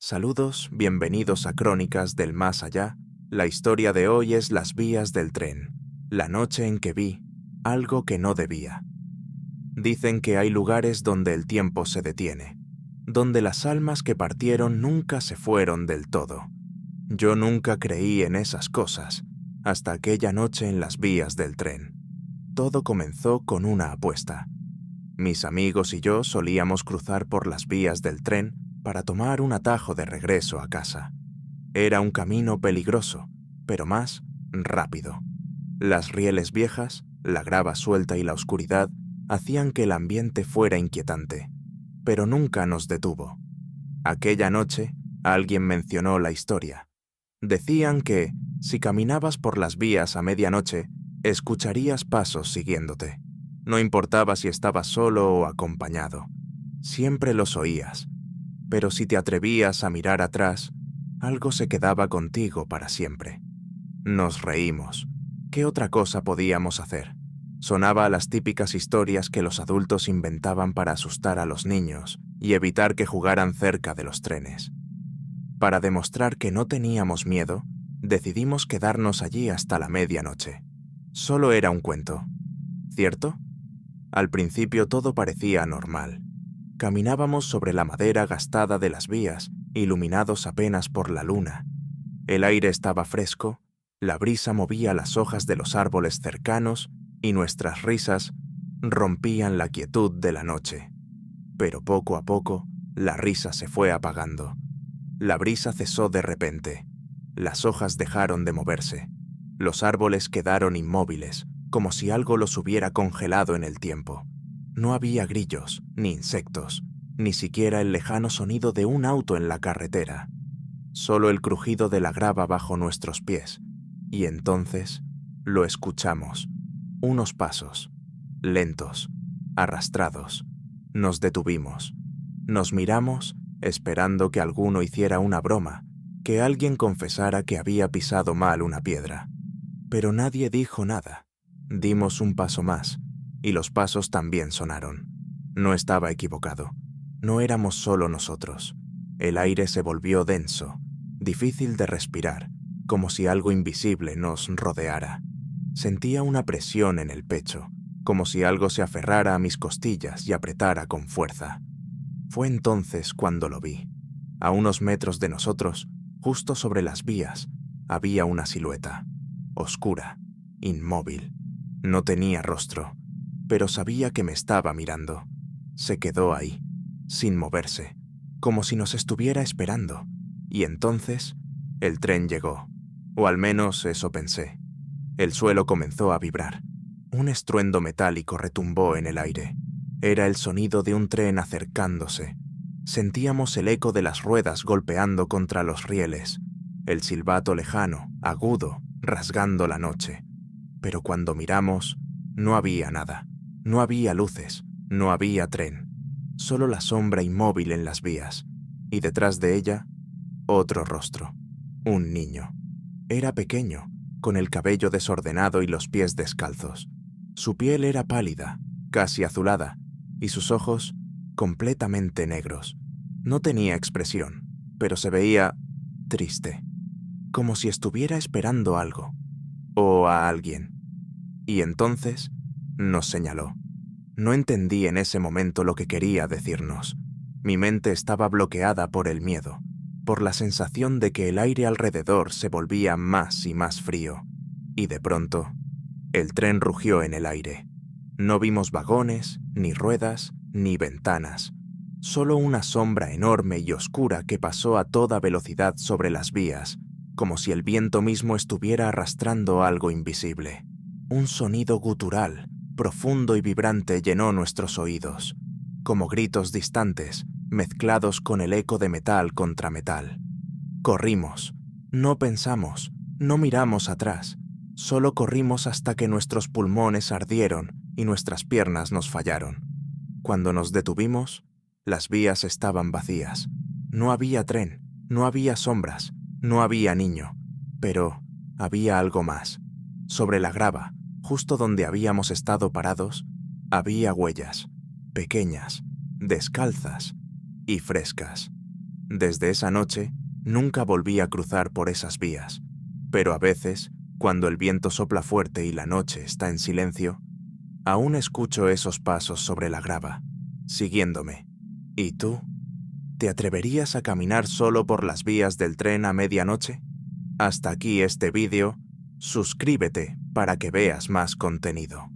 Saludos, bienvenidos a Crónicas del Más Allá. La historia de hoy es Las vías del tren, la noche en que vi algo que no debía. Dicen que hay lugares donde el tiempo se detiene, donde las almas que partieron nunca se fueron del todo. Yo nunca creí en esas cosas, hasta aquella noche en las vías del tren. Todo comenzó con una apuesta. Mis amigos y yo solíamos cruzar por las vías del tren para tomar un atajo de regreso a casa. Era un camino peligroso, pero más rápido. Las rieles viejas, la grava suelta y la oscuridad hacían que el ambiente fuera inquietante, pero nunca nos detuvo. Aquella noche, alguien mencionó la historia. Decían que, si caminabas por las vías a medianoche, escucharías pasos siguiéndote. No importaba si estabas solo o acompañado. Siempre los oías. Pero si te atrevías a mirar atrás, algo se quedaba contigo para siempre. Nos reímos. ¿Qué otra cosa podíamos hacer? Sonaba a las típicas historias que los adultos inventaban para asustar a los niños y evitar que jugaran cerca de los trenes. Para demostrar que no teníamos miedo, decidimos quedarnos allí hasta la medianoche. Solo era un cuento, ¿cierto? Al principio todo parecía normal. Caminábamos sobre la madera gastada de las vías, iluminados apenas por la luna. El aire estaba fresco, la brisa movía las hojas de los árboles cercanos y nuestras risas rompían la quietud de la noche. Pero poco a poco, la risa se fue apagando. La brisa cesó de repente. Las hojas dejaron de moverse. Los árboles quedaron inmóviles, como si algo los hubiera congelado en el tiempo. No había grillos, ni insectos, ni siquiera el lejano sonido de un auto en la carretera. Solo el crujido de la grava bajo nuestros pies. Y entonces lo escuchamos. Unos pasos, lentos, arrastrados. Nos detuvimos. Nos miramos, esperando que alguno hiciera una broma, que alguien confesara que había pisado mal una piedra. Pero nadie dijo nada. Dimos un paso más, y los pasos también sonaron. No estaba equivocado. No éramos solo nosotros. El aire se volvió denso, difícil de respirar, como si algo invisible nos rodeara. Sentía una presión en el pecho, como si algo se aferrara a mis costillas y apretara con fuerza. Fue entonces cuando lo vi. A unos metros de nosotros, justo sobre las vías, había una silueta, oscura, inmóvil. No tenía rostro, pero sabía que me estaba mirando. Se quedó ahí, sin moverse, como si nos estuviera esperando. Y entonces, el tren llegó, o al menos eso pensé. El suelo comenzó a vibrar. Un estruendo metálico retumbó en el aire. Era el sonido de un tren acercándose. Sentíamos el eco de las ruedas golpeando contra los rieles, el silbato lejano, agudo, rasgando la noche. Pero cuando miramos, no había nada. No había luces, no había tren. Solo la sombra inmóvil en las vías. Y detrás de ella, otro rostro. Un niño. Era pequeño, con el cabello desordenado y los pies descalzos. Su piel era pálida, casi azulada, y sus ojos completamente negros. No tenía expresión, pero se veía triste, como si estuviera esperando algo, o a alguien. Y entonces nos señaló. No entendí en ese momento lo que quería decirnos. Mi mente estaba bloqueada por el miedo, por la sensación de que el aire alrededor se volvía más y más frío. Y de pronto, el tren rugió en el aire. No vimos vagones, ni ruedas, ni ventanas. Solo una sombra enorme y oscura que pasó a toda velocidad sobre las vías, como si el viento mismo estuviera arrastrando algo invisible. Un sonido gutural, profundo y vibrante llenó nuestros oídos, como gritos distantes, mezclados con el eco de metal contra metal. Corrimos, no pensamos, no miramos atrás, solo corrimos hasta que nuestros pulmones ardieron y nuestras piernas nos fallaron. Cuando nos detuvimos, las vías estaban vacías. No había tren, no había sombras, no había niño, pero había algo más. Sobre la grava, justo donde habíamos estado parados, había huellas, pequeñas, descalzas y frescas. Desde esa noche, nunca volví a cruzar por esas vías, pero a veces, cuando el viento sopla fuerte y la noche está en silencio, aún escucho esos pasos sobre la grava, siguiéndome. ¿Y tú? ¿Te atreverías a caminar solo por las vías del tren a medianoche? Hasta aquí este vídeo. Suscríbete para que veas más contenido.